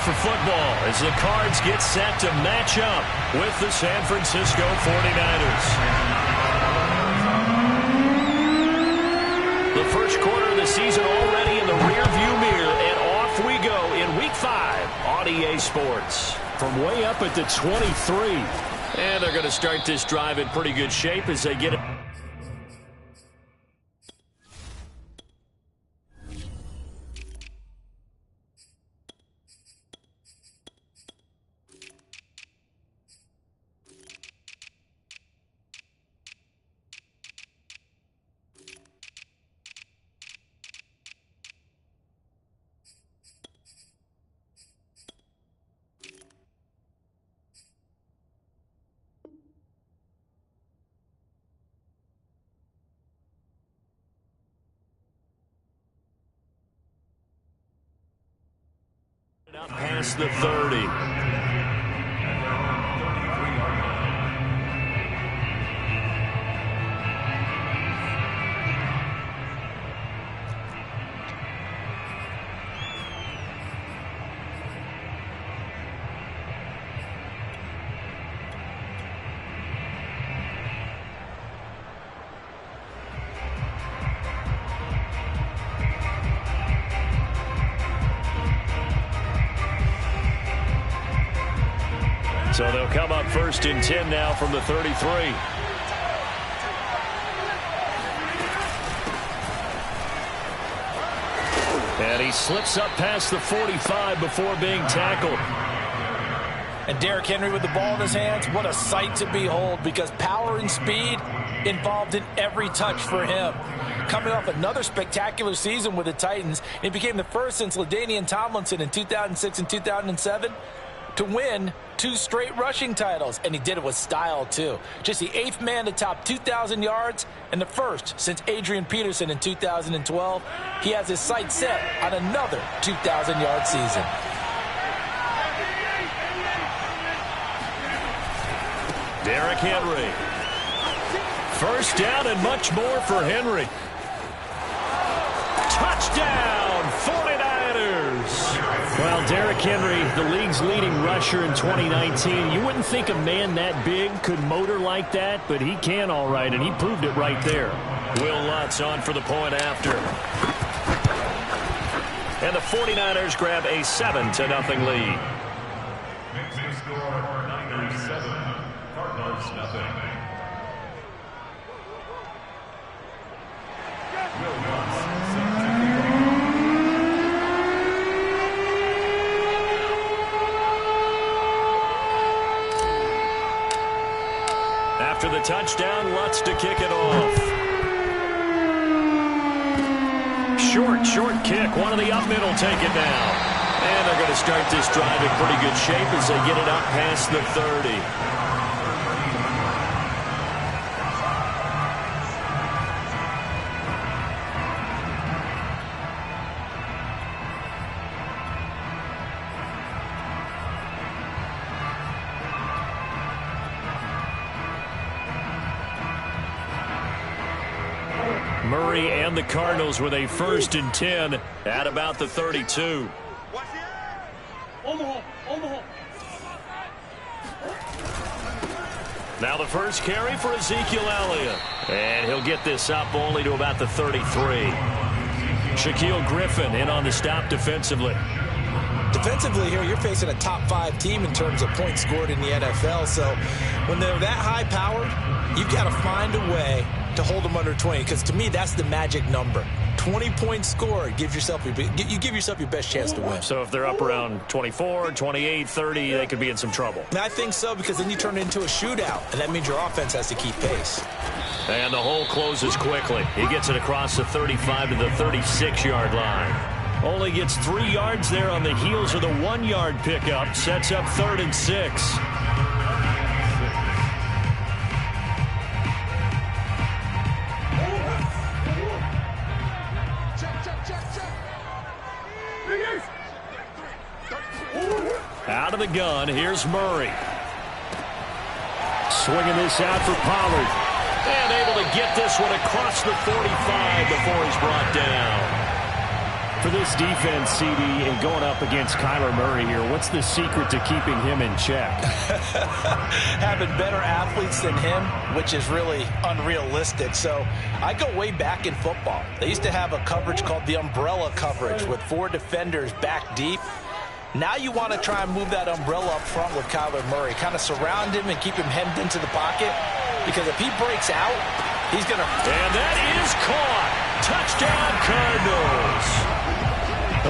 for football as the Cards get set to match up with the San Francisco 49ers. The first quarter of the season already in the rearview mirror, and off we go in Week 5 on EA Sports. From way up at the 23. And they're going to start this drive in pretty good shape as they get it. Up past the 30. So they'll come up 1st and 10 now from the 33. And he slips up past the 45 before being tackled. And Derrick Henry with the ball in his hands, what a sight to behold, because power and speed involved in every touch for him. Coming off another spectacular season with the Titans, it became the first since LaDainian Tomlinson in 2006 and 2007 to win 2 straight rushing titles, and he did it with style too. Just the 8th man to top 2,000 yards and the first since Adrian Peterson in 2012. He has his sights set on another 2,000-yard season. Derrick Henry. First down and much more for Henry. Touchdown, 49ers. Well, Derrick Henry, the league's leading rusher in 2019. You wouldn't think a man that big could motor like that, but he can all right, and he proved it right there. Will Lutz on for the point after. And the 49ers grab a 7-0 lead. Mixing score, Niners 7, Cardinals nothing. Will Lutz. After the touchdown, Lutz to kick it off. Short kick. One of the up middle take it now. And they're going to start this drive in pretty good shape as they get it up past the 30. Murray and the Cardinals with a 1st and 10 at about the 32. Now the first carry for Ezekiel Elliott. And he'll get this up only to about the 33. Shaquille Griffin in on the stop defensively. Defensively here, you're facing a top 5 team in terms of points scored in the NFL. So when they're that high-powered, you've got to find a way to hold them under 20, because to me, that's the magic number. 20 points scored, you give yourself your best chance to win. So if they're up around 24, 28, 30, they could be in some trouble. And I think so, because then you turn it into a shootout, and that means your offense has to keep pace. And the hole closes quickly. He gets it across the 35 to the 36-yard line. Only gets 3 yards there on the heels of the 1-yard pickup. Sets up 3rd and 6. Out of the gun, here's Murray. Swinging this out for Pollard. And able to get this one across the 45 before he's brought down. For this defense, CD, and going up against Kyler Murray here, what's the secret to keeping him in check? Having better athletes than him, which is really unrealistic. So I go way back in football. They used to have a coverage called the umbrella coverage with 4 defenders back deep. Now you want to try and move that umbrella up front with Kyler Murray. Kind of surround him and keep him hemmed into the pocket. Because if he breaks out, he's going to... And that is caught. Touchdown, Cardinals.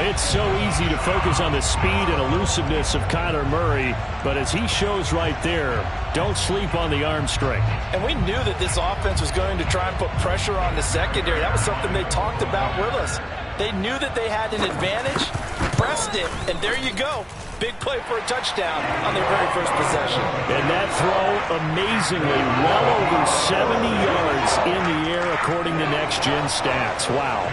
It's so easy to focus on the speed and elusiveness of Kyler Murray, but as he shows right there, don't sleep on the arm strength. And we knew that this offense was going to try and put pressure on the secondary. That was something they talked about with us. They knew that they had an advantage, pressed it, and there you go. Big play for a touchdown on their very first possession. And that throw, amazingly, well over 70 yards in the air according to Next Gen Stats. Wow.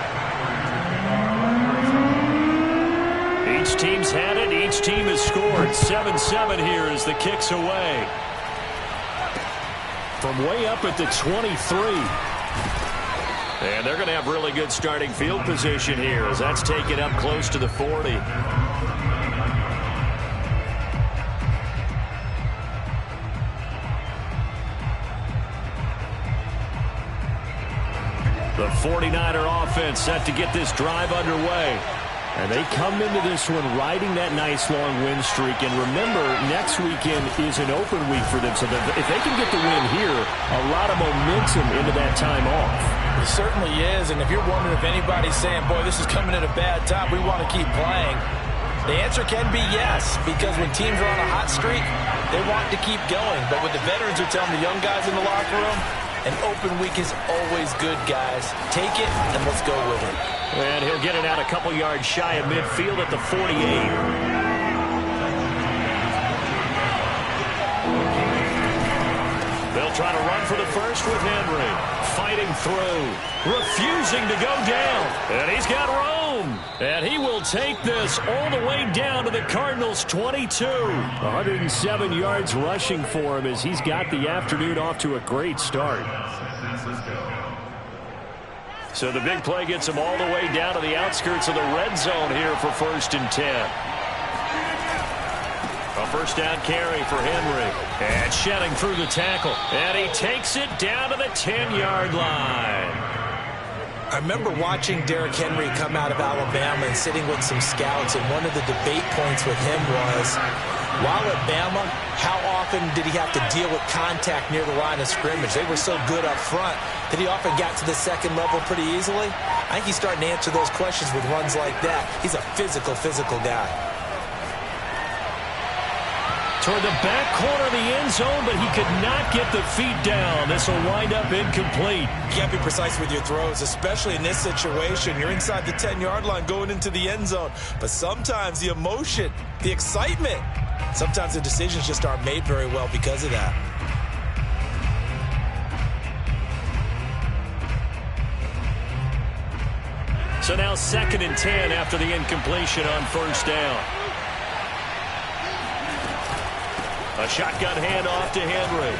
Each team's had it. Each team has scored. 7-7 here as the kick's away. From way up at the 23. And they're going to have really good starting field position here as that's taken up close to the 40. The 49er offense set to get this drive underway. And they come into this one riding that nice long win streak. And remember, next weekend is an open week for them. So if they can get the win here, a lot of momentum into that time off. It certainly is. And if you're wondering if anybody's saying, boy, this is coming at a bad time, we want to keep playing, the answer can be yes. Because when teams are on a hot streak, they want to keep going. But what the veterans are telling the young guys in the locker room, an open week is always good, guys. Take it, and let's go with it. And he'll get it out a couple yards shy of midfield at the 48. They'll try to run for the first with Henry. Fighting through. Refusing to go down. And he's got room. And he will take this all the way down to the Cardinals' 22. 107 yards rushing for him as he's got the afternoon off to a great start. So the big play gets him all the way down to the outskirts of the red zone here for 1st and 10. A first down carry for Henry. And shedding through the tackle. And he takes it down to the 10-yard line. I remember watching Derrick Henry come out of Alabama and sitting with some scouts, and one of the debate points with him was, while at Bama, how often did he have to deal with contact near the line of scrimmage? They were so good up front that he often got to the second level pretty easily. I think he's starting to answer those questions with runs like that. He's a physical guy. Toward the back corner of the end zone, but he could not get the feet down. This will wind up incomplete. You can't be precise with your throws, especially in this situation. You're inside the 10-yard line going into the end zone. But sometimes the emotion, the excitement, sometimes the decisions just aren't made very well because of that. So now 2nd and 10 after the incompletion on first down. A shotgun handoff to Henry.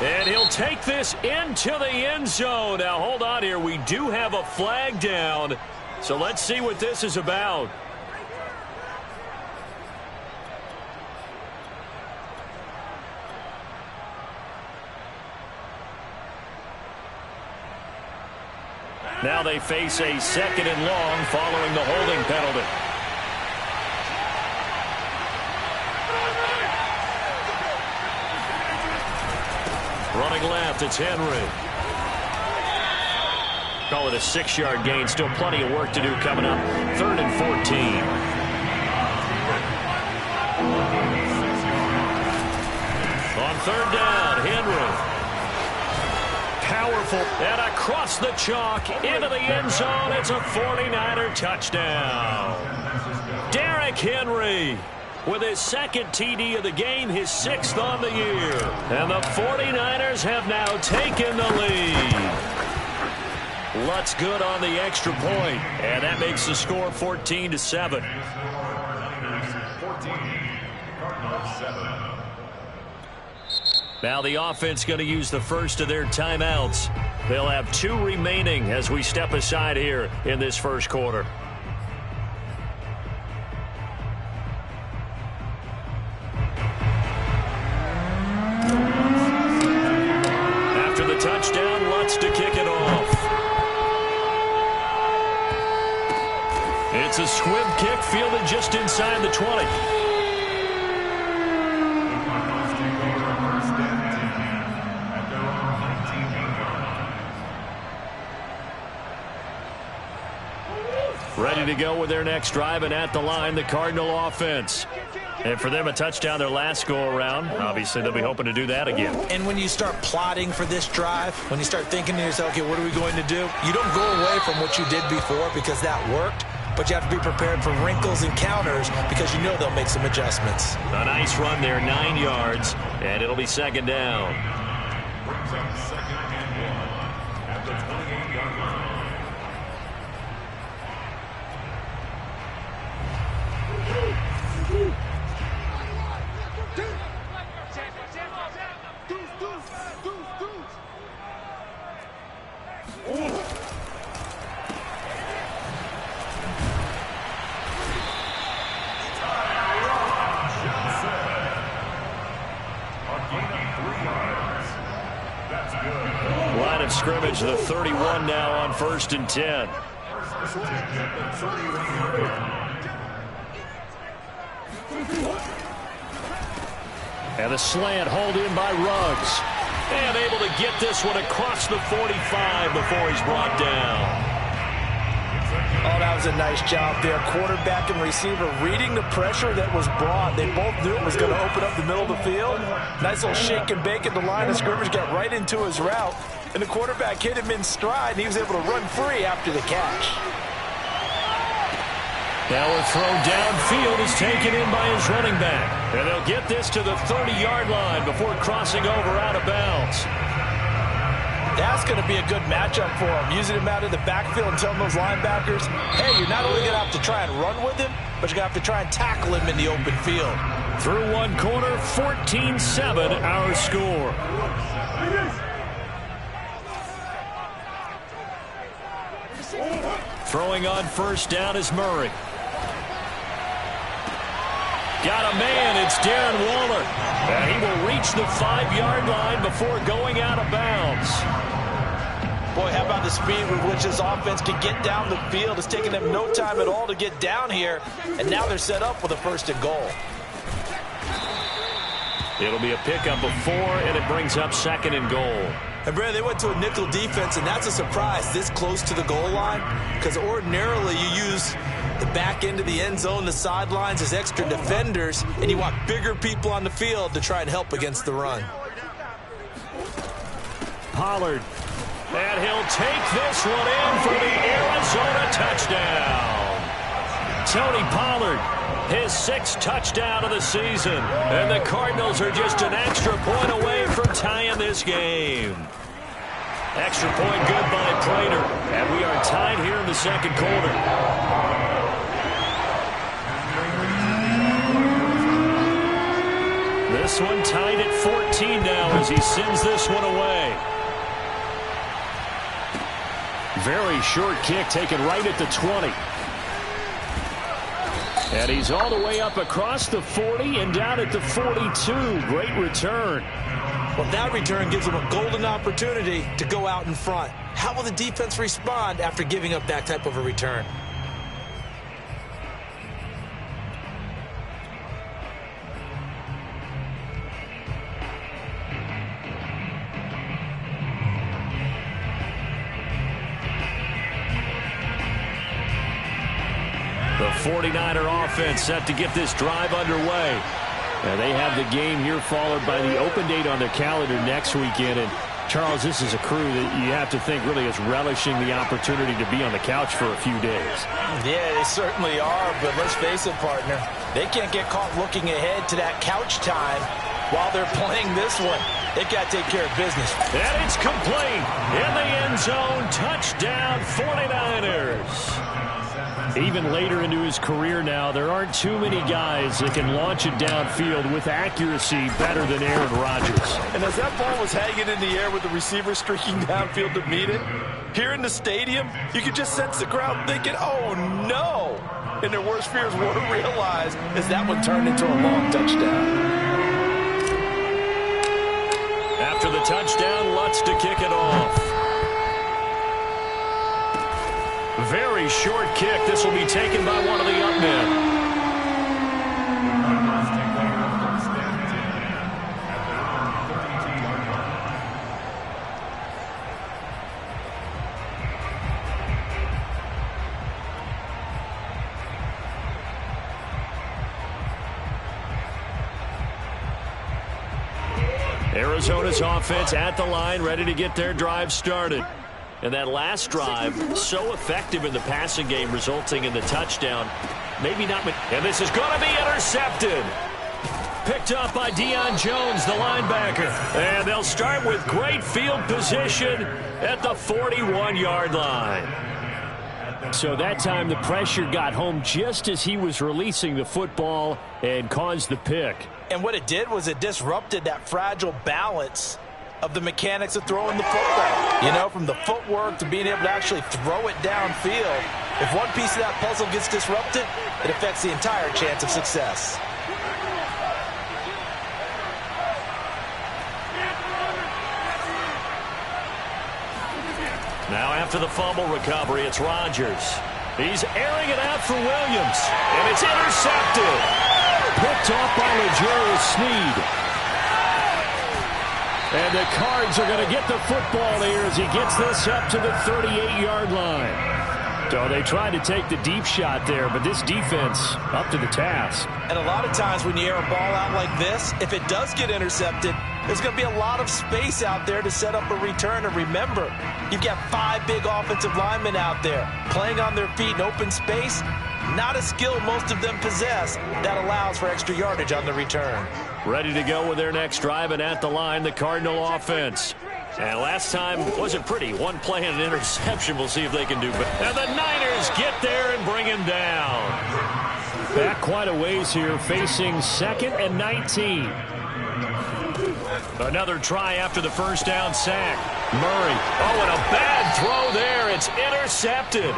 And he'll take this into the end zone. Now, hold on here. We do have a flag down. So let's see what this is about. Now they face a 2nd and long following the holding penalty. Running left, it's Henry. Call it a 6-yard gain. Still plenty of work to do coming up. 3rd and 14. On 3rd down, Henry. Powerful. And across the chalk into the end zone. It's a 49er touchdown. Derrick Henry with his 2nd TD of the game, his 6th on the year. And the 49ers have now taken the lead. Lutz good on the extra point. And that makes the score 14-7. Now the offense going to use the first of their timeouts. They'll have 2 remaining as we step aside here in this first quarter. After the touchdown, Lutz to kick it off. It's a squib kick fielded just inside the 20. Ready to go with their next drive, and at the line, the Cardinal offense. And for them, a touchdown their last go-around. Obviously, they'll be hoping to do that again. And when you start plotting for this drive, when you start thinking to yourself, okay, what are we going to do? You don't go away from what you did before because that worked, but you have to be prepared for wrinkles and counters because you know they'll make some adjustments. A nice run there, 9 yards, and it'll be second down. Brings up second and 1 at the 28-yard line. Line of scrimmage, the 31 now on 1st and 10. And a slant hauled in by Ruggs. And able to get this one across the 45 before he's brought down. Oh, that was a nice job there. Quarterback and receiver reading the pressure that was brought. They both knew it was going to open up the middle of the field. Nice little shake and bake at the line of scrimmage, got right into his route. And the quarterback hit him in stride, and he was able to run free after the catch. Now a throw downfield is taken in by his running back. And they'll get this to the 30-yard line before crossing over out of bounds. That's going to be a good matchup for him. Using him out of the backfield and telling those linebackers, hey, you're not only going to have to try and run with him, but you're going to have to try and tackle him in the open field. Through one quarter, 14-7 our score. Throwing on first down is Murray. Got a man, it's Darren Waller. And he will reach the 5-yard line before going out of bounds. Boy, how about the speed with which this offense can get down the field? It's taking them no time at all to get down here. And now they're set up with a 1st and goal. It'll be a pickup of 4, and it brings up 2nd and goal. And, Brad, they went to a nickel defense, and that's a surprise this close to the goal line because ordinarily you use the back end of the end zone, the sidelines as extra defenders, and you want bigger people on the field to try and help against the run. Pollard. And he'll take this one in for the Arizona touchdown. Tony Pollard, his 6th touchdown of the season. And the Cardinals are just an extra point away from tying this game. Extra point good by Prater. And we are tied here in the 2nd quarter. This one tied at 14 now as he sends this one away. Very short kick taken right at the 20. And he's all the way up across the 40 and down at the 42. Great return. Well, that return gives them a golden opportunity to go out in front. How will the defense respond after giving up that type of a return? The 49er offense set to get this drive underway. Now they have the game here followed by the open date on their calendar next weekend. And Charles, this is a crew that you have to think really is relishing the opportunity to be on the couch for a few days. Yeah, they certainly are, but let's face it, partner. They can't get caught looking ahead to that couch time while they're playing this one. They've got to take care of business. And it's complete in the end zone. Touchdown 49ers. Even later into his career now, there aren't too many guys that can launch it downfield with accuracy better than Aaron Rodgers. And as that ball was hanging in the air with the receiver streaking downfield to meet it, here in the stadium, you could just sense the crowd thinking, oh no! And their worst fears were realized as that one turned into a long touchdown. After the touchdown, Lutz to kick it off. Very short kick. This will be taken by one of the up men. Arizona's offense at the line, ready to get their drive started. And that last drive, so effective in the passing game, resulting in the touchdown. Maybe not. And this is going to be intercepted. Picked up by Deion Jones, the linebacker. And they'll start with great field position at the 41-yard line. So that time the pressure got home just as he was releasing the football and caused the pick. And what it did was it disrupted that fragile balance of the mechanics of throwing the football. You know, from the footwork to being able to actually throw it downfield. If one piece of that puzzle gets disrupted, it affects the entire chance of success. Now after the fumble recovery, it's Rodgers. He's airing it out for Williams, and it's intercepted. Picked off by L'Jarius Sneed. And the Cards are going to get the football here as he gets this up to the 38-yard line. So they tried to take the deep shot there, but this defense up to the task. And a lot of times when you air a ball out like this, if it does get intercepted, there's going to be a lot of space out there to set up a return. And remember, you've got 5 big offensive linemen out there playing on their feet in open space. Not a skill most of them possess that allows for extra yardage on the return. Ready to go with their next drive, and at the line, the Cardinal offense. And last time wasn't pretty. One play and an interception. We'll see if they can do better. And the Niners get there and bring him down. Back quite a ways here, facing 2nd and 19. Another try after the first down sack. Murray. Oh, and a bad throw there. It's intercepted.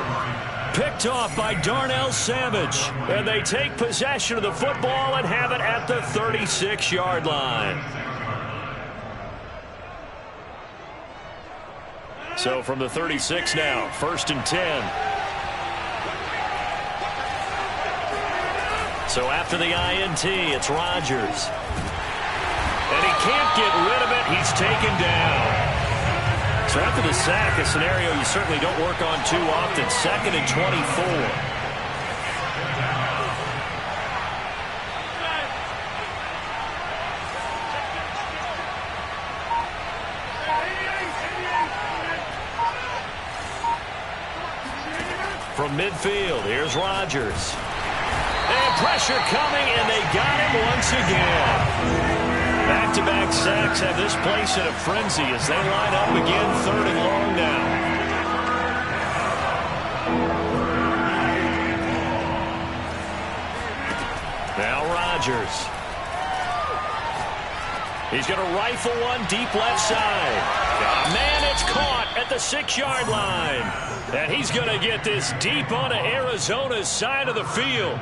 Picked off by Darnell Savage. And they take possession of the football and have it at the 36-yard line. So from the 36 now, 1st and 10. So after the INT, it's Rodgers. And he can't get rid of it. He's taken down. So after the sack, a scenario you certainly don't work on too often. 2nd and 24. From midfield, here's Rodgers. And pressure coming, and they got him once again. Back-to-back sacks have this place in a frenzy as they line up again, 3rd and long now. Now Rodgers. He's going to rifle one deep left side. Man, it's caught at the 6-yard line. And he's going to get this deep onto Arizona's side of the field.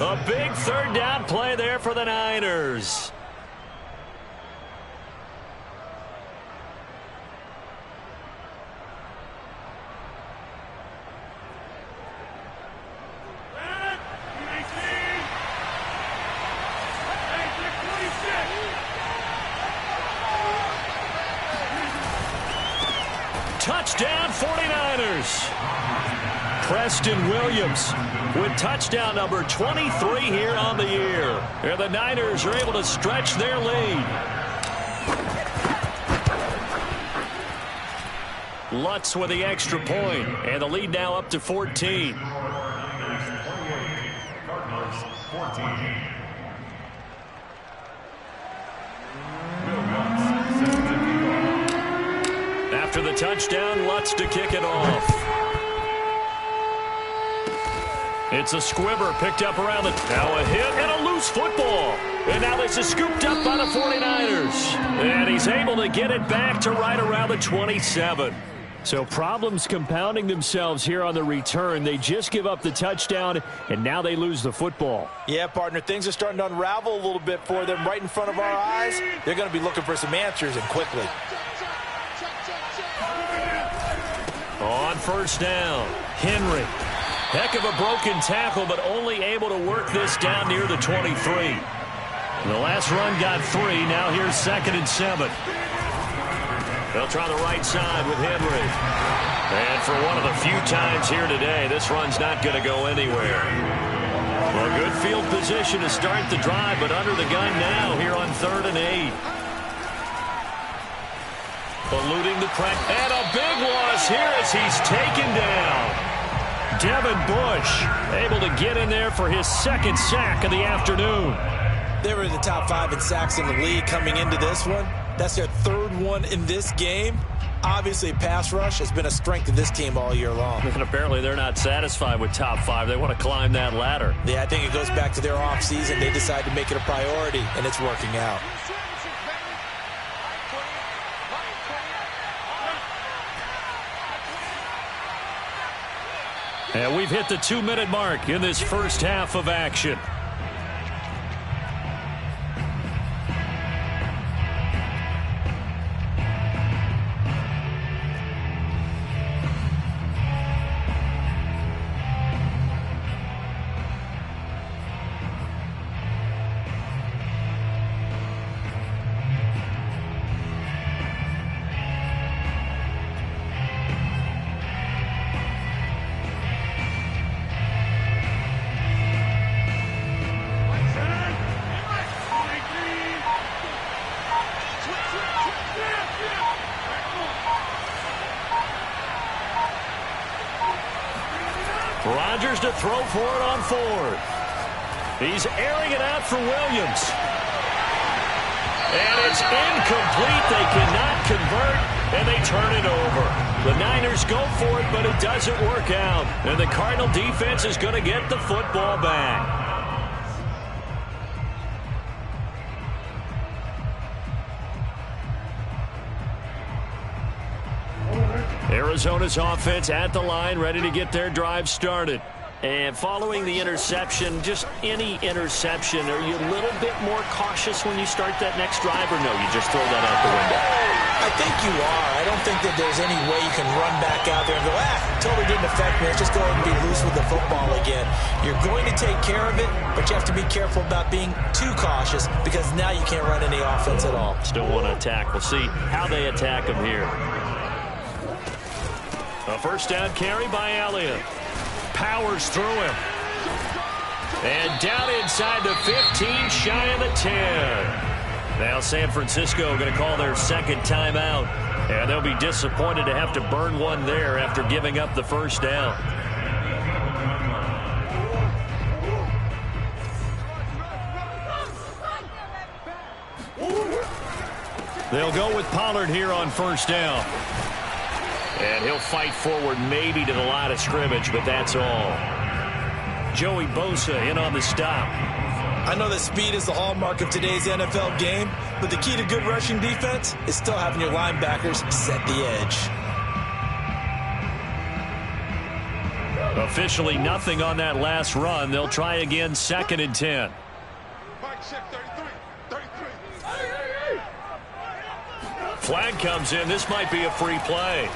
A big 3rd down play there for the Niners. Touchdown 49ers. Preston Williams with touchdown number 23 here on the year. And the Niners are able to stretch their lead. Lutz with the extra point, and the lead now up to 14. Cardinals 14. After the touchdown, Lutz to kick it off. It's a squibber picked up around the... Now a hit and a loose football. And now this is scooped up by the 49ers. And he's able to get it back to right around the 27. So problems compounding themselves here on the return. They just give up the touchdown, and now they lose the football. Yeah, partner, things are starting to unravel a little bit for them right in front of our eyes. They're going to be looking for some answers, and quickly. On first down, Henry. Heck of a broken tackle, but only able to work this down near the 23. The last run got 3. Now here's 2nd and 7. They'll try the right side with Henry. And for one of the few times here today, this run's not going to go anywhere. Well, good field position to start the drive, but under the gun now here on 3rd and 8. Eluding the pressure. And a big loss here as he's taken down. Devin Bush able to get in there for his 2nd sack of the afternoon. They were in the top 5 in sacks in the league coming into this one. That's their 3rd one in this game. Obviously, pass rush has been a strength of this team all year long. And apparently they're not satisfied with top 5. They want to climb that ladder. Yeah, I think it goes back to their offseason. They decided to make it a priority, and it's working out. And we've hit the 2-minute mark in this first half of action. Rodgers to throw for it on 4th. He's airing it out for Williams. And it's incomplete. They cannot convert, and they turn it over. The Niners go for it, but it doesn't work out. And the Cardinal defense is going to get the football back. Arizona's offense at the line, ready to get their drive started. And following the interception, just any interception, are you a little bit more cautious when you start that next drive, or no, you just throw that out the window? I think you are. I don't think that there's any way you can run back out there and go, totally didn't affect me. Let's just go ahead and be loose with the football again. You're going to take care of it, but you have to be careful about being too cautious because now you can't run any offense at all. Still want to attack. We'll see how they attack him here. A first down carry by Elliott. Powers through him. And down inside the 15, shy of the 10. Now San Francisco going to call their 2nd timeout. And they'll be disappointed to have to burn one there after giving up the first down. They'll go with Pollard here on first down. And he'll fight forward maybe to the line of scrimmage, but that's all. Joey Bosa in on the stop. I know that speed is the hallmark of today's NFL game, but the key to good rushing defense is still having your linebackers set the edge. Officially nothing on that last run. They'll try again, 2nd and 10. Flag comes in. This might be a free play.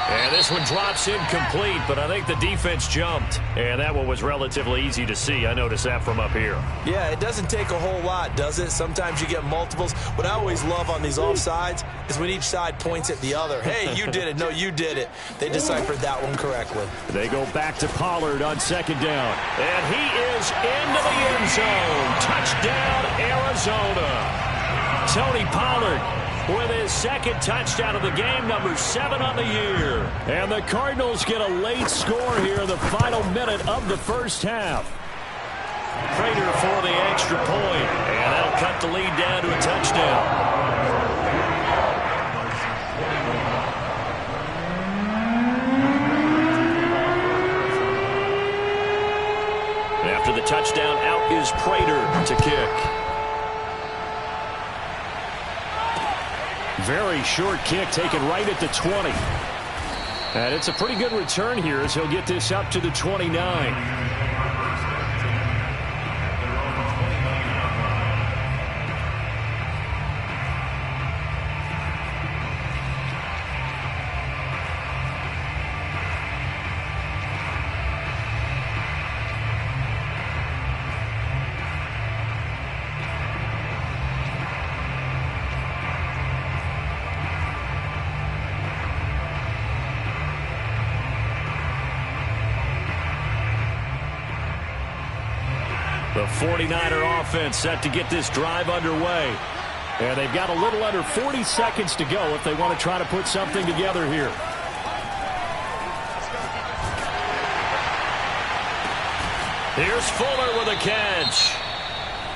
And this one drops incomplete, but I think the defense jumped. And that one was relatively easy to see. I noticed that from up here. Yeah, it doesn't take a whole lot, does it? Sometimes you get multiples. What I always love on these offsides is when each side points at the other. Hey, you did it. No, you did it. They deciphered that one correctly. They go back to Pollard on 2nd down. And he is into the end zone. Touchdown, Arizona. Tony Pollard with his 2nd touchdown of the game, number 7 on the year. And the Cardinals get a late score here in the final minute of the first half. Prater for the extra point, and that'll cut the lead down to a touchdown. After the touchdown, out is Prater to kick. Very short kick taken right at the 20. And it's a pretty good return here as he'll get this up to the 29. The 49er offense set to get this drive underway. And they've got a little under 40 seconds to go if they want to try to put something together here. Here's Fuller with a catch.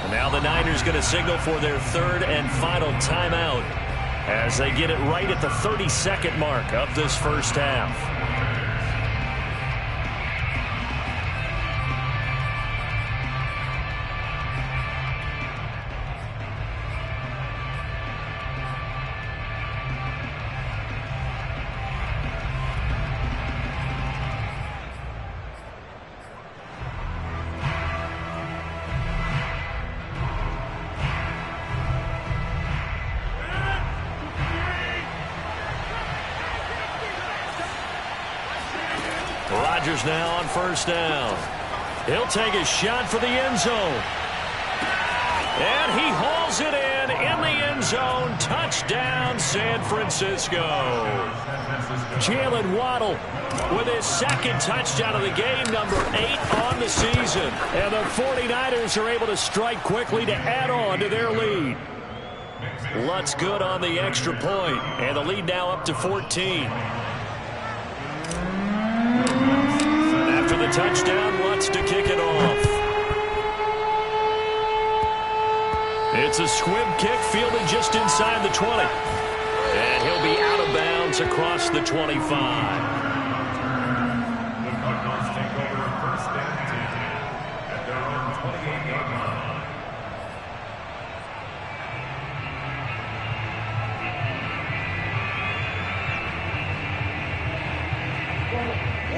And now the Niners going to signal for their third and final timeout as they get it right at the 30-second mark of this first half. Rodgers now on first down. He'll take a shot for the end zone. And he hauls it in the end zone. Touchdown, San Francisco. Jalen Waddle with his second touchdown of the game, number 8 on the season. And the 49ers are able to strike quickly to add on to their lead. Lutz good on the extra point, and the lead now up to 14. After the touchdown, Lutz to kick it off. It's a squib kick fielded just inside the 20. And he'll be out of bounds across the 25. The Cardinals take over first and 10 at their own 28-yard line.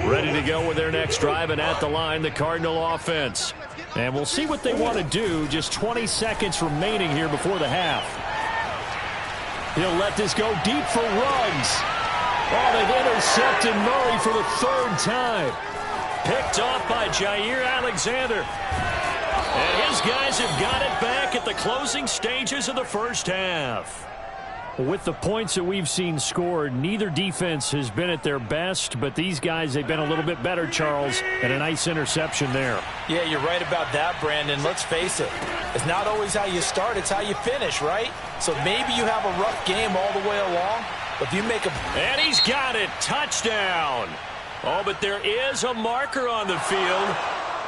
Ready to go with their next drive, and at the line, the Cardinal offense. And we'll see what they want to do. Just 20 seconds remaining here before the half. He'll let this go deep for Ruggs. Oh, they've intercepted Murray for the third time. Picked off by Jair Alexander. And his guys have got it back at the closing stages of the first half. With the points that we've seen scored, neither defense has been at their best, but these guys, they've been a little bit better, Charles, and a nice interception there. Yeah, you're right about that, Brandon. Let's face it. It's not always how you start, it's how you finish, right? So maybe you have a rough game all the way along, but if you make a... And he's got it. Touchdown. Oh, but there is a marker on the field.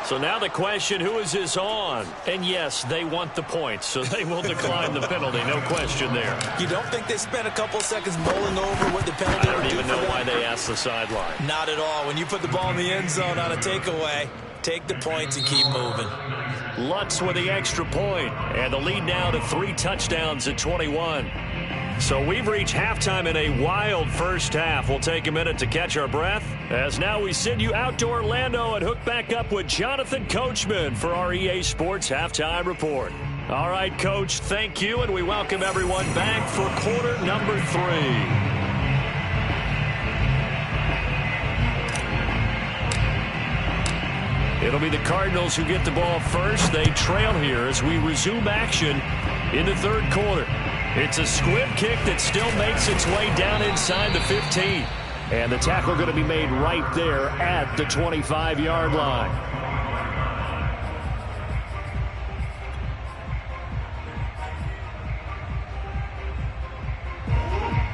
So now the question, who is this on? And yes, they want the points, so they will decline the penalty. No question there. You don't think they spent a couple seconds mulling over what the penalty I don't even know why they asked the sideline. Not at all. When you put the ball in the end zone on a takeaway, take the points and keep moving. Lutz with the extra point, and the lead now to 3 touchdowns at 21. So we've reached halftime in a wild first half. We'll take a minute to catch our breath, as now we send you out to Orlando and hook back up with Jonathan Coachman for our EA Sports Halftime Report. All right, Coach, thank you, and we welcome everyone back for quarter number 3. It'll be the Cardinals who get the ball first. They trail here as we resume action in the third quarter. It's a squib kick that still makes its way down inside the 15. And the tackle going to be made right there at the 25-yard line.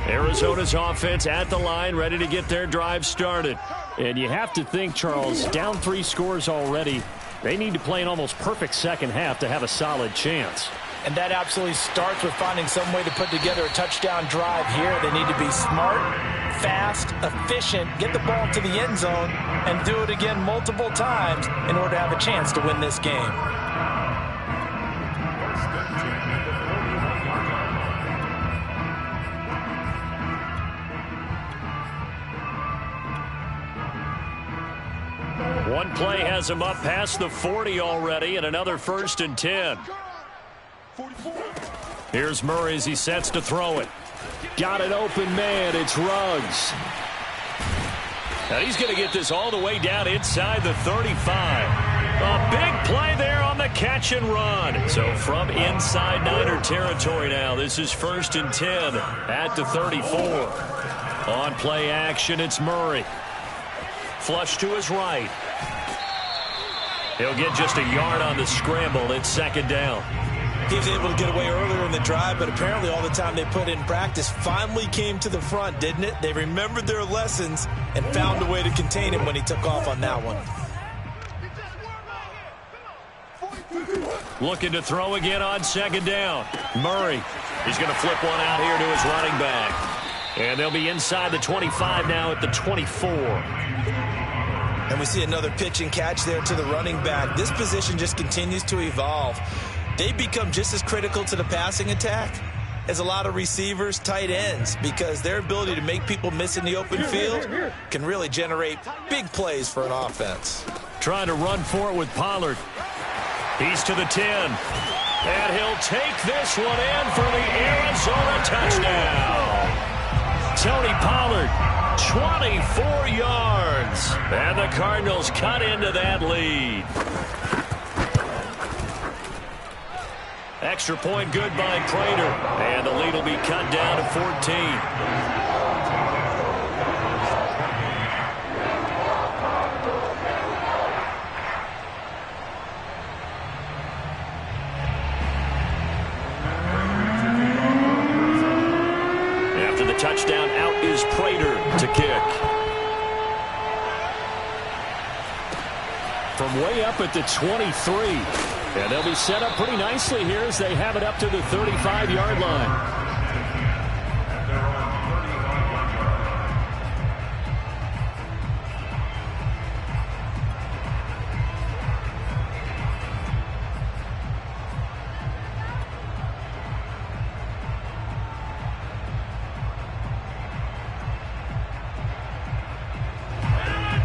Arizona's offense at the line, ready to get their drive started. And you have to think, Charles, down 3 scores already. They need to play an almost perfect second half to have a solid chance. And that absolutely starts with finding some way to put together a touchdown drive here. They need to be smart, fast, efficient, get the ball to the end zone, and do it again multiple times in order to have a chance to win this game. One play has him up past the 40 already, and another 1st and 10. Here's Murray as he sets to throw it. Got an open man. It's Ruggs. And he's going to get this all the way down inside the 35. A big play there on the catch and run. So from inside Niner territory now, this is 1st and 10 at the 34. On play action, it's Murray. Flush to his right. He'll get just a yard on the scramble. It's 2nd down. He was able to get away earlier in the drive, but apparently all the time they put in practice finally came to the front, didn't it? They remembered their lessons and found a way to contain him when he took off on that one. Looking to throw again on 2nd down. Murray. He's going to flip one out here to his running back. And they'll be inside the 25 now at the 24. And we see another pitch and catch there to the running back. This position just continues to evolve. They become just as critical to the passing attack as a lot of receivers, tight ends, because their ability to make people miss in the open field can really generate big plays for an offense. Trying to run for it with Pollard. He's to the 10. And he'll take this one in for the Arizona touchdown. Tony Pollard, 24 yards. And the Cardinals cut into that lead. Extra point good by Prater. And the lead will be cut down to 14. After the touchdown, out is Prater to kick. From way up at the 23. And they'll be set up pretty nicely here as they have it up to the 35-yard line.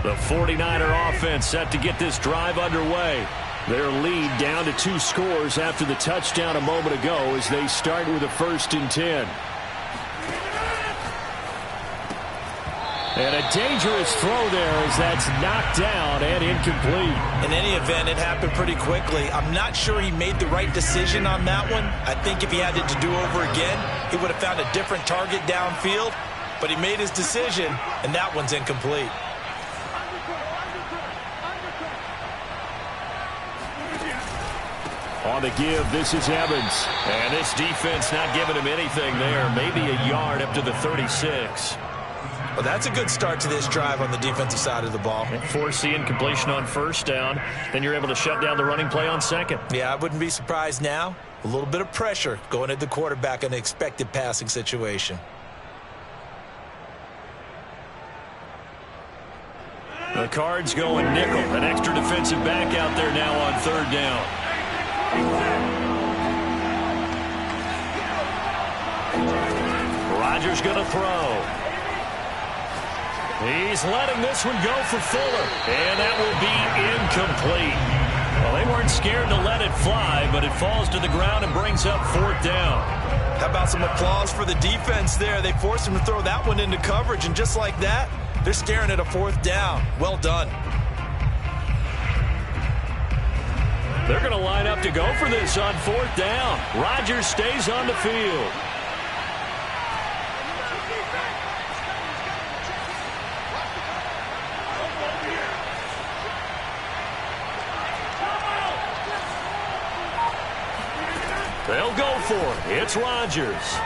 The 49er offense set to get this drive underway. Their lead down to 2 scores after the touchdown a moment ago as they start with a 1st and 10. And a dangerous throw there as that's knocked down and incomplete. In any event, it happened pretty quickly. I'm not sure he made the right decision on that one. I think if he had it to do over again, he would have found a different target downfield. But he made his decision, and that one's incomplete. On the give, this is Evans. And this defense not giving him anything there. Maybe a yard up to the 36. Well, that's a good start to this drive on the defensive side of the ball. Force the incompletion on 1st down. Then you're able to shut down the running play on 2nd. Yeah, I wouldn't be surprised now. A little bit of pressure going at the quarterback in an expected passing situation. The Cards going nickel. An extra defensive back out there now on 3rd down. Rodgers going to throw. He's letting this one go for Fuller. And that will be incomplete. Well, they weren't scared to let it fly, but it falls to the ground and brings up 4th down. How about some applause for the defense there? They forced him to throw that one into coverage, and just like that, they're staring at a 4th down. Well done. They're going to line up to go for this on 4th down. Rodgers stays on the field. They'll go for it. It's Rodgers.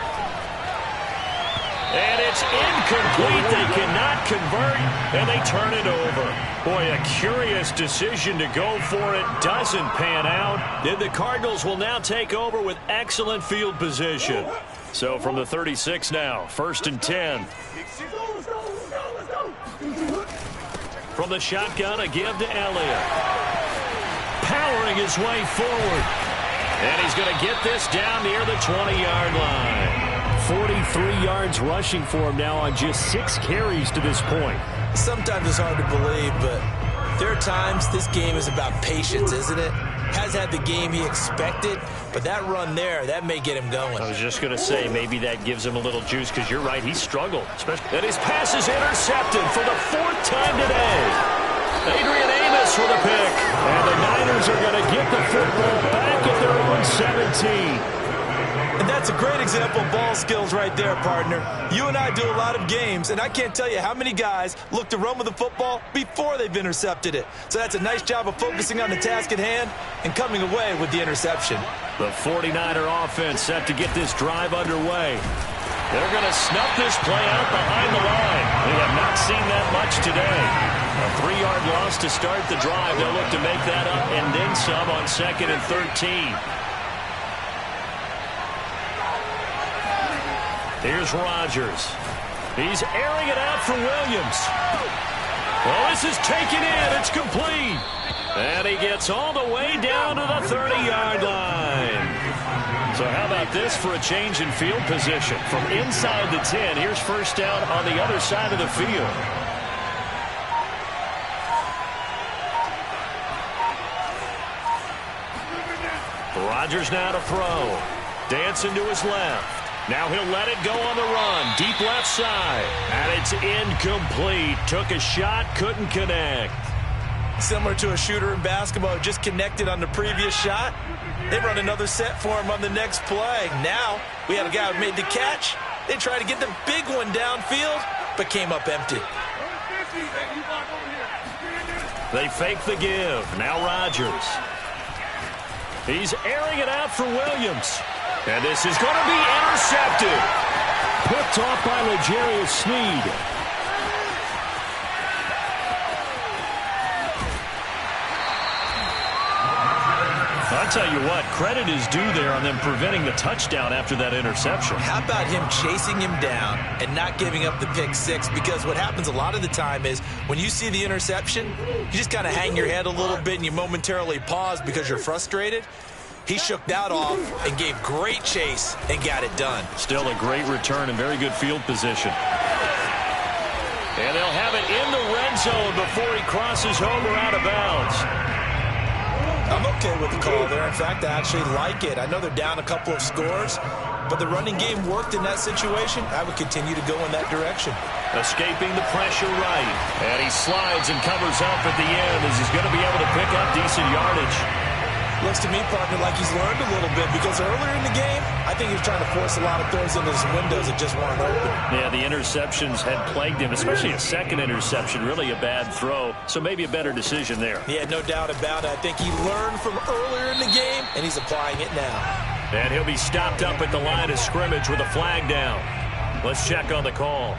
And it's incomplete. They cannot convert, and they turn it over. Boy, a curious decision to go for it. Doesn't pan out. Then the Cardinals will now take over with excellent field position. So from the 36 now, 1st and 10. From the shotgun, a give to Elliott. Powering his way forward. And he's going to get this down near the 20-yard line. 43 yards rushing for him now on just 6 carries to this point. Sometimes it's hard to believe, but there are times this game is about patience, isn't it? Has had the game he expected, but that run there, that may get him going. I was just going to say, maybe that gives him a little juice, because you're right, he struggled. And his pass is intercepted for the 4th time today. Adrian Amos with a pick. And the Niners are going to get the football back at their own 17. And that's a great example of ball skills right there, partner. You and I do a lot of games, and I can't tell you how many guys look to run with the football before they've intercepted it. So that's a nice job of focusing on the task at hand and coming away with the interception. The 49er offense set to get this drive underway. They're going to snuff this play out behind the line. We have not seen that much today. A 3-yard loss to start the drive. They'll look to make that up and then some on 2nd and 13. Here's Rodgers. He's airing it out for Williams. Well, this is taken in. It's complete. And he gets all the way down to the 30-yard line. So how about this for a change in field position? From inside the 10, here's first down on the other side of the field. Rodgers now to throw. Dancing to his left. Now he'll let it go on the run. Deep left side. And it's incomplete. Took a shot, couldn't connect. Similar to a shooter in basketball, just connected on the previous shot. They run another set for him on the next play. Now we had a guy who made the catch. They tried to get the big one downfield, but came up empty. They fake the give. Now Rodgers. He's airing it out for Williams. And this is going to be intercepted. Picked off by L'Jarius Sneed. I'll tell you what, credit is due there on them preventing the touchdown after that interception. How about him chasing him down and not giving up the pick six? Because what happens a lot of the time is when you see the interception, you just kind of hang your head a little bit and you momentarily pause because you're frustrated. He shook that off and gave great chase and got it done. Still a great return and very good field position. And they'll have it in the red zone before he crosses over out of bounds. I'm okay with the call there. In fact, I actually like it. I know they're down a couple of scores, but the running game worked in that situation. I would continue to go in that direction. Escaping the pressure right. And he slides and covers up at the end as he's going to be able to pick up decent yardage. Looks to me, partner, like he's learned a little bit because earlier in the game, I think he was trying to force a lot of throws into his windows that just weren't open. Yeah, the interceptions had plagued him, especially a second interception, really a bad throw. So maybe a better decision there. Yeah, no doubt about it. I think he learned from earlier in the game, and he's applying it now. And he'll be stopped up at the line of scrimmage with a flag down. Let's check on the call.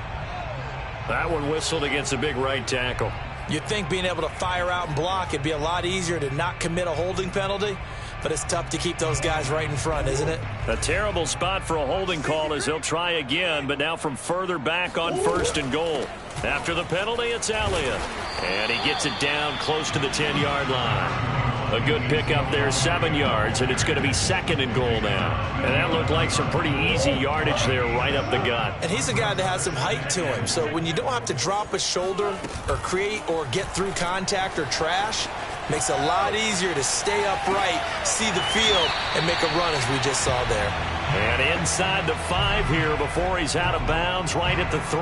That one whistled against a big right tackle. You'd think being able to fire out and block, it'd be a lot easier to not commit a holding penalty, but it's tough to keep those guys right in front, isn't it? A terrible spot for a holding call as he'll try again, but now from further back on 1st and goal. After the penalty, it's Elliott. And he gets it down close to the 10-yard line. A good pickup there, 7 yards, and it's going to be 2nd and goal now. And that looked like some pretty easy yardage there right up the gut. And he's a guy that has some height to him, so when you don't have to drop a shoulder or create or get through contact or trash, makes it a lot easier to stay upright, see the field, and make a run as we just saw there. And inside the 5 here before he's out of bounds right at the 3.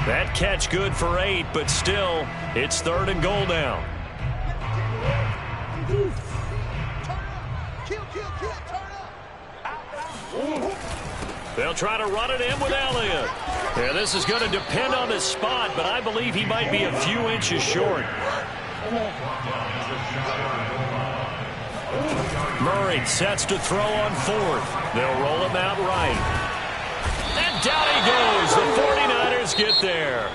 That catch good for 8, but still, it's 3rd and goal now. They'll try to run it in with Elliott. Yeah, this is going to depend on the spot, but I believe he might be a few inches short. Murray sets to throw on 4th. They'll roll him out right. And down he goes. The 49ers get there.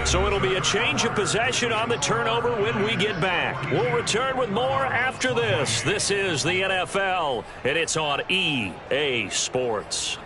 So it'll be a change of possession on the turnover when we get back. We'll return with more after this. This is the NFL, and it's on EA Sports.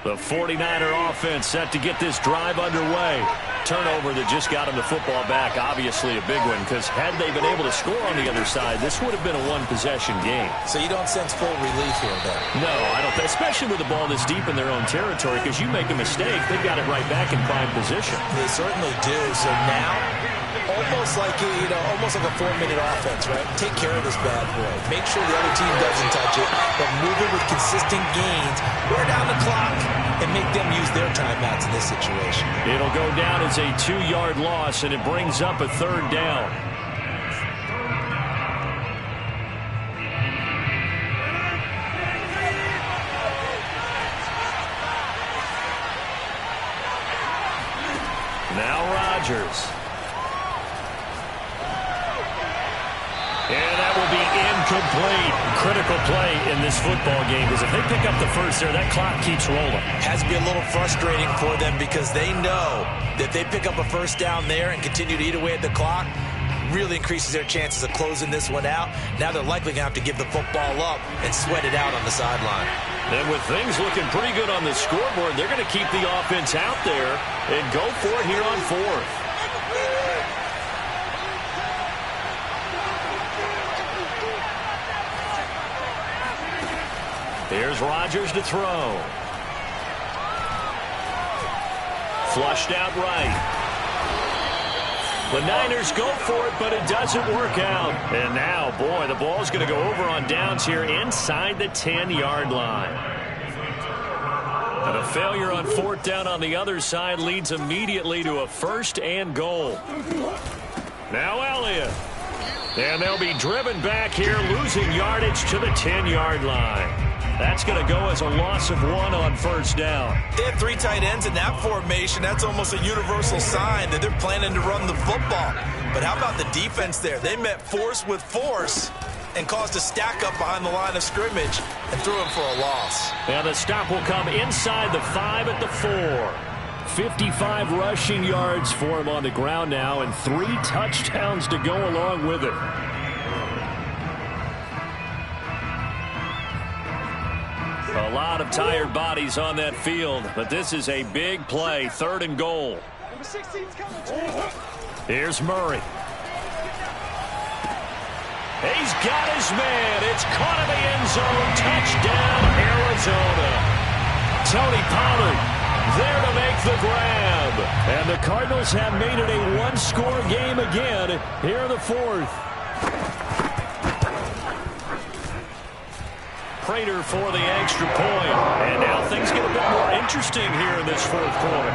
The 49er offense set to get this drive underway. Turnover that just got him the football back, obviously a big one, because had they been able to score on the other side, this would have been a one-possession game. So you don't sense full relief here, then? No, I don't. Especially with the ball this deep in their own territory, because you make a mistake, they've got it right back in prime position. They certainly do. So now, almost like almost like a 4-minute offense, right? Take care of this bad boy. Make sure the other team doesn't touch it, but move it with consistent gains. Wear down the clock and make them use their timeouts in this situation. It'll go down as a 2-yard loss, and it brings up a 3rd down. Now Rodgers. And that will be incomplete. Critical play in this football game, because if they pick up the first there, that clock keeps rolling. Has to be a little frustrating for them, because they know that they pick up a first down there and continue to eat away at the clock, really increases their chances of closing this one out. Now they're likely going to have to give the football up and sweat it out on the sideline. And with things looking pretty good on the scoreboard, they're going to keep the offense out there and go for it here on 4th. Here's Rodgers to throw. Flushed out right. The Niners go for it, but it doesn't work out. And now, boy, the ball's going to go over on downs here inside the 10-yard line. And a failure on 4th down on the other side leads immediately to a 1st and goal. Now Elliott. And they'll be driven back here, losing yardage to the 10-yard line. That's going to go as a loss of 1 on 1st down. They have 3 tight ends in that formation. That's almost a universal sign that they're planning to run the football. But how about the defense there? They met force with force and caused a stack up behind the line of scrimmage and threw him for a loss. And the stop will come inside the 5 at the 4. 55 rushing yards for him on the ground now, and 3 touchdowns to go along with it. A lot of tired bodies on that field, but this is a big play, 3rd and goal. Here's Murray. He's got his man. It's caught in the end zone. Touchdown, Arizona. Tony Pollard there to make the grab. And the Cardinals have made it a 1-score game again here in the 4th. Prater for the extra point. And now things get a bit more interesting here in this 4th quarter.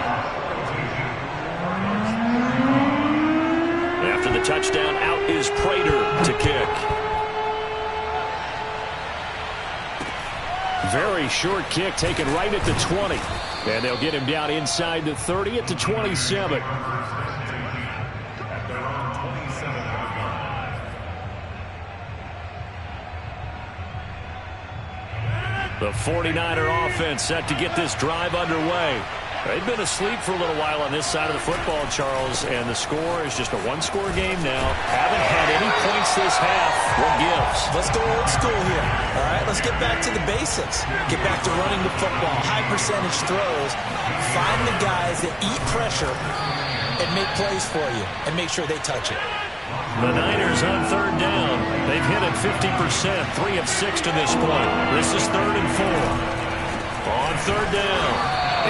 After the touchdown, out is Prater to kick. Very short kick taken right at the 20. And they'll get him down inside the 30 at the 27. The 49er offense set to get this drive underway. They've been asleep for a little while on this side of the football, Charles, and the score is just a 1-score game now. Haven't had any points this half. What gives? Let's go old school here. All right, let's get back to the basics. Get back to running the football, high percentage throws. Find the guys that eat pressure and make plays for you and make sure they touch it. The Niners on 3rd down. They've hit it 50%, 3 of 6 to this point. This is 3rd and 4. On 3rd down,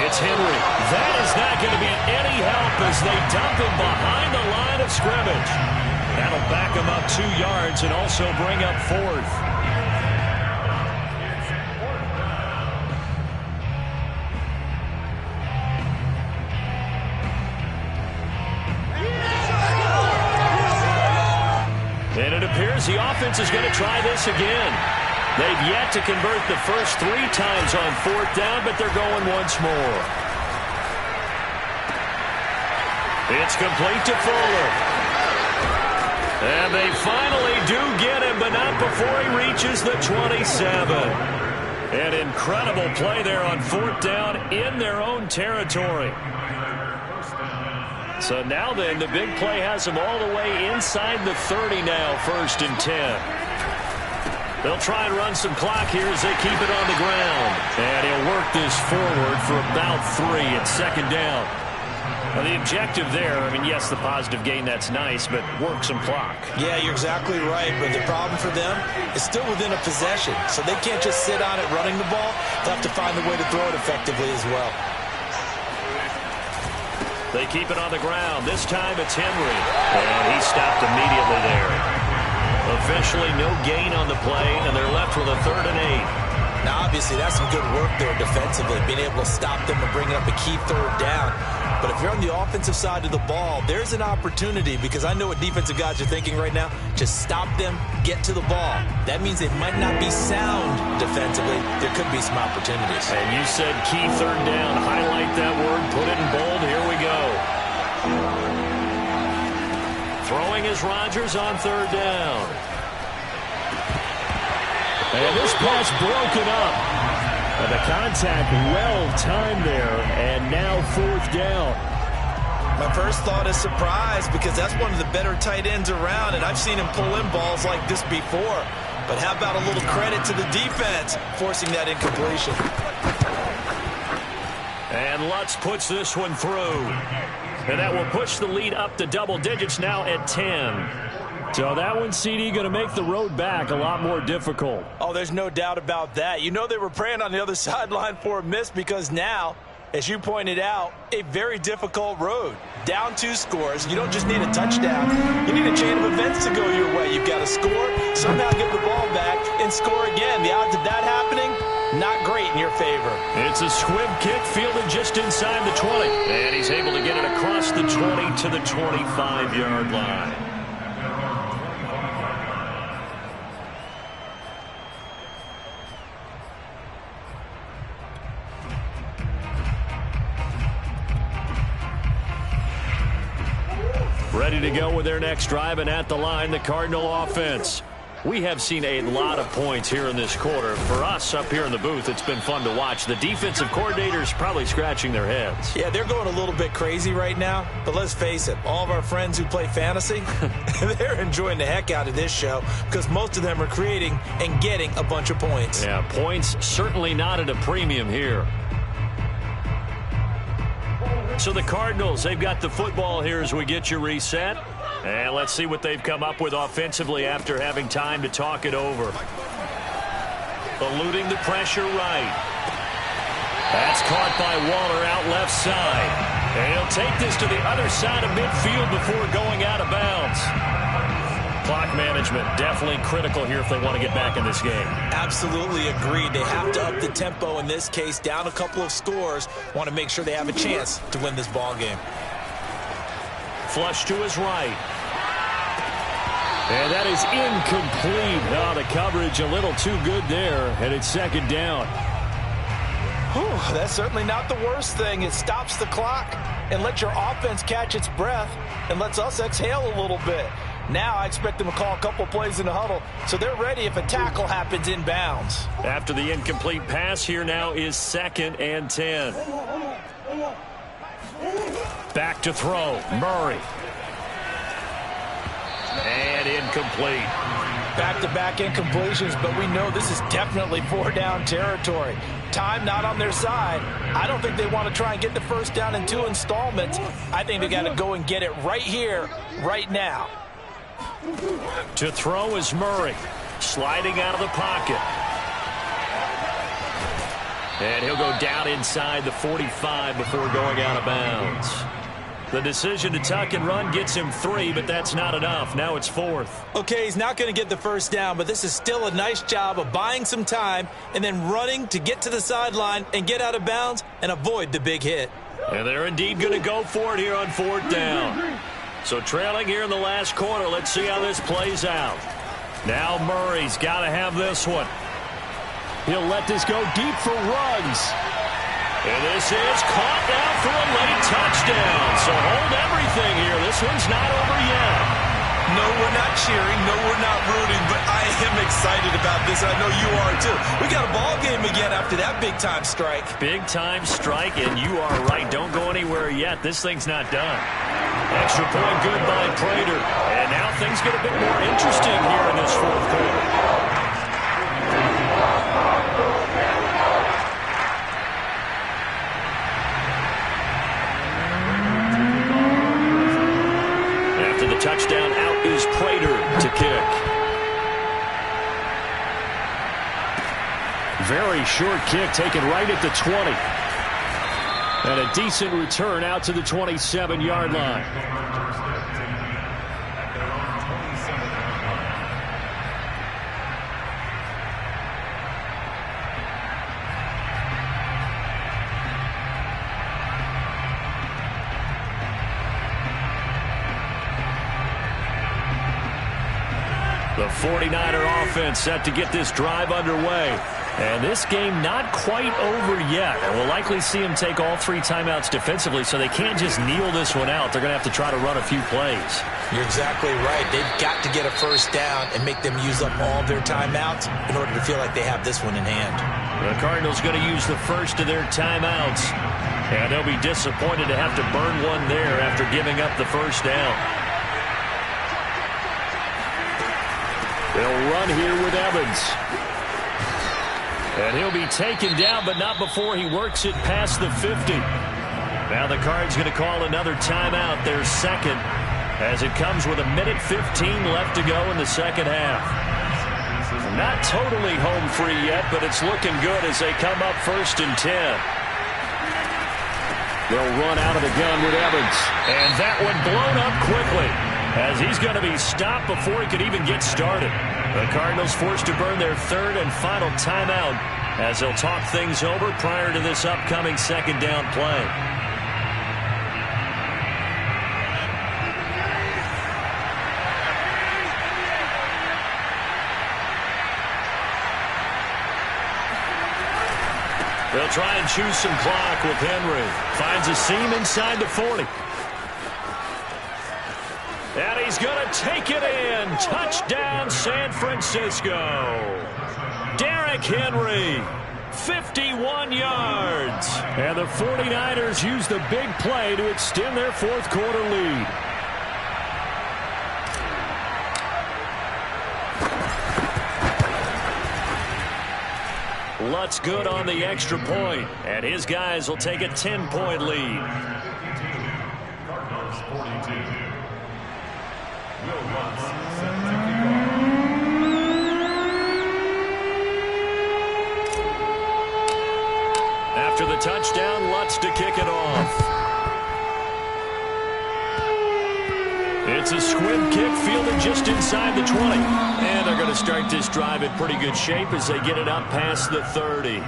it's Henry. That is not going to be any help as they dump him behind the line of scrimmage. That'll back him up 2 yards and also bring up 4th. And it appears the offense is going to try this again. They've yet to convert the first 3 times on 4th down, but they're going once more. It's complete to Fuller. And they finally do get him, but not before he reaches the 27. An incredible play there on 4th down in their own territory. So now then, the big play has him all the way inside the 30 now, 1st and 10. They'll try and run some clock here as they keep it on the ground. And he'll work this forward for about 3 at second down. Well, the objective there, I mean, yes, the positive gain, that's nice, but work some clock. Yeah, you're exactly right, but the problem for them is still within a possession, so they can't just sit on it running the ball. They'll have to find a way to throw it effectively as well. They keep it on the ground. This time it's Henry, and he stopped immediately there. Officially no gain on the play, and they're left with a 3rd and 8. Now, obviously, that's some good work there defensively, being able to stop them and bring up a key 3rd down. But if you're on the offensive side of the ball, there's an opportunity, because I know what defensive guys are thinking right now. Just stop them, get to the ball. That means they might not be sound defensively. There could be some opportunities. And you said key 3rd down. Highlight that word, put it in bold. Here we go. Throwing is Rodgers on 3rd down. And this pass broken up. And the contact well-timed there, and now 4th down. My first thought is surprise, because that's one of the better tight ends around, and I've seen him pull in balls like this before. But how about a little credit to the defense forcing that incompletion? And Lutz puts this one through. And that will push the lead up to double digits now at 10. So that one, CD, going to make the road back a lot more difficult. Oh, there's no doubt about that. You know they were praying on the other sideline for a miss, because now, as you pointed out, a very difficult road. Down 2 scores. You don't just need a touchdown. You need a chain of events to go your way. You've got to score, somehow get the ball back, and score again. The odds of that happening, not great in your favor. It's a squib kick fielded just inside the 20. And he's able to get it across the 20 to the 25-yard line. Ready to go with their next drive, and at the line, the Cardinal offense. We have seen a lot of points here in this quarter. For us up here in the booth, it's been fun to watch. The defensive coordinators probably scratching their heads. Yeah, they're going a little bit crazy right now, but let's face it, all of our friends who play fantasy, they're enjoying the heck out of this show, because most of them are creating and getting a bunch of points. Yeah, points certainly not at a premium here. So the Cardinals, they've got the football here as we get you reset. And let's see what they've come up with offensively after having time to talk it over. Eluding the pressure right. That's caught by Waller out left side. And he'll take this to the other side of midfield before going out of bounds. Clock management definitely critical here if they want to get back in this game. Absolutely agreed. They have to up the tempo in this case, down a couple of scores. Want to make sure they have a chance to win this ball game. Flush to his right. And that is incomplete. Oh, the coverage a little too good there, and it's 2nd down. Whew, that's certainly not the worst thing. It stops the clock and lets your offense catch its breath and lets us exhale a little bit. Now I expect them to call a couple plays in the huddle, so they're ready if a tackle happens inbounds. After the incomplete pass, here now is 2nd and 10. Back to throw, Murray. And incomplete. Back-to-back incompletions, but we know this is definitely 4-down territory. Time not on their side. I don't think they want to try and get the first down in 2 installments. I think they got to go and get it right here, right now. To throw is Murray, sliding out of the pocket. And he'll go down inside the 45 before going out of bounds. The decision to tuck and run gets him 3, but that's not enough. Now it's 4th. Okay, he's not going to get the first down, but this is still a nice job of buying some time and then running to get to the sideline and get out of bounds and avoid the big hit. And they're indeed going to go for it here on 4th down. So trailing here in the last quarter, let's see how this plays out. Now Murray's got to have this one. He'll let this go deep for Ruggs. And this is caught now for a late touchdown. So hold everything here. This one's not over yet. No, we're not cheering. No, we're not rooting. But I am excited about this. I know you are, too. We got a ball game again after that big-time strike. Big-time strike, and you are right. Don't go anywhere yet. This thing's not done. Extra point good by Prater. And now things get a bit more interesting here in this 4th quarter. here's Prater to kick. Very short kick taken right at the 20. And a decent return out to the 27-yard line. The 49er offense set to get this drive underway. And this game not quite over yet. And we'll likely see them take all 3 timeouts defensively, so they can't just kneel this one out. They're going to have to try to run a few plays. You're exactly right. They've got to get a first down and make them use up all their timeouts in order to feel like they have this one in hand. The Cardinals going to use the first of their timeouts. And they'll be disappointed to have to burn one there after giving up the first down. They'll run here with Evans. And he'll be taken down, but not before he works it past the 50. Now the Cards going to call another timeout, their second, as it comes with 1:15 left to go in the second half. Not totally home free yet, but it's looking good as they come up 1st and 10. They'll run out of the gun with Evans. And that one blown up quickly, as he's going to be stopped before he could even get started. The Cardinals forced to burn their 3rd and final timeout as they'll talk things over prior to this upcoming second down play. They'll try and choose some clock with Henry. Finds a seam inside the 40. And he's going to take it in. Touchdown, San Francisco. Derrick Henry, 51 yards. And the 49ers use the big play to extend their 4th quarter lead. Lutz good on the extra point, and his guys will take a 10-point lead. Cardinals 42. After the touchdown, Lutz to kick it off. It's a squib kick fielded just inside the 20. And they're going to start this drive in pretty good shape as they get it up past the 30.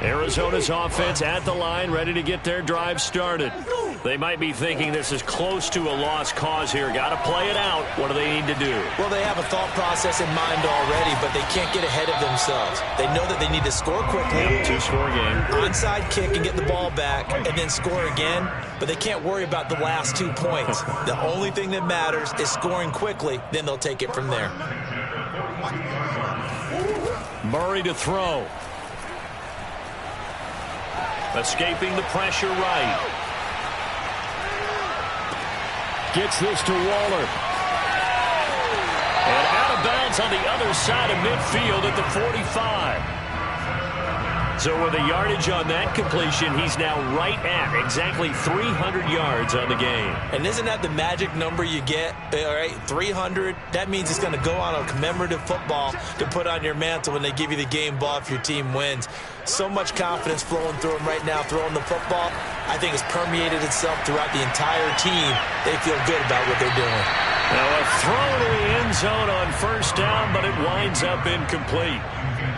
Arizona's offense at the line, ready to get their drive started. They might be thinking this is close to a lost cause here. Got to play it out. What do they need to do? Well, they have a thought process in mind already, but they can't get ahead of themselves. They know that they need to score quickly. Yep, 2-score game. Onside kick and get the ball back and then score again, but they can't worry about the last 2 points. The only thing that matters is scoring quickly, then they'll take it from there. Murray to throw. Escaping the pressure right. Gets this to Waller. And out of bounds on the other side of midfield at the 45. So with the yardage on that completion, he's now right at exactly 300 yards on the game. And isn't that the magic number you get? All right, 300. That means it's going to go on a commemorative football to put on your mantle when they give you the game ball if your team wins. So much confidence flowing through him right now, throwing the football. I think it's permeated itself throughout the entire team. They feel good about what they're doing. Now a throw to the end zone on 1st down, but it winds up incomplete.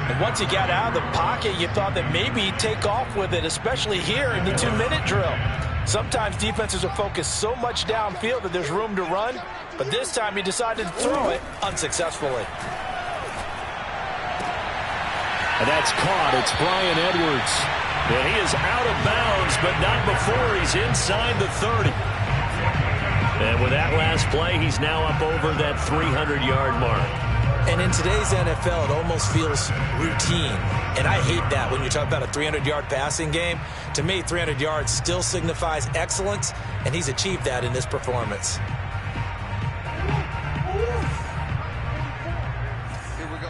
And once he got out of the pocket, you thought that maybe he'd take off with it, especially here in the 2-minute drill. Sometimes defenses are focused so much downfield that there's room to run, but this time he decided to throw it unsuccessfully. And that's caught. It's Brian Edwards. And he is out of bounds, but not before he's inside the 30. And with that last play, he's now up over that 300-yard mark. And in today's NFL, it almost feels routine. And I hate that when you talk about a 300-yard passing game. To me, 300 yards still signifies excellence, and he's achieved that in this performance. Here we go.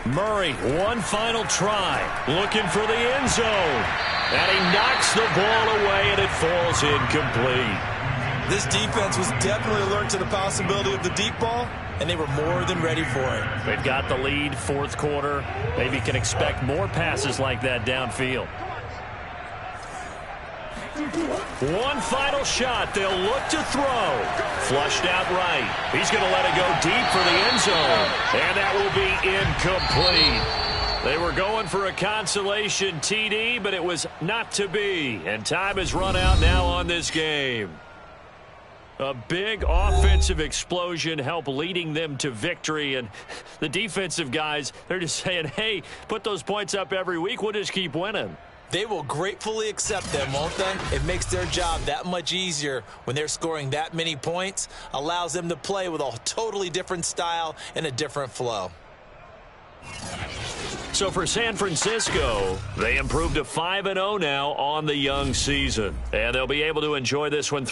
Murray, one final try, looking for the end zone. And he knocks the ball away, and it falls incomplete. This defense was definitely alert to the possibility of the deep ball, and they were more than ready for it. They've got the lead, fourth quarter. Maybe can expect more passes like that downfield. One final shot. They'll look to throw. Flushed out right. He's going to let it go deep for the end zone. And that will be incomplete. They were going for a consolation TD, but it was not to be. And time has run out now on this game. A big offensive explosion helped leading them to victory. And the defensive guys, they're just saying, hey, put those points up every week. We'll just keep winning. They will gratefully accept them, won't they? It makes their job that much easier when they're scoring that many points. Allows them to play with a totally different style and a different flow. So for San Francisco, they improved to 5-0 now on the young season. And they'll be able to enjoy this one.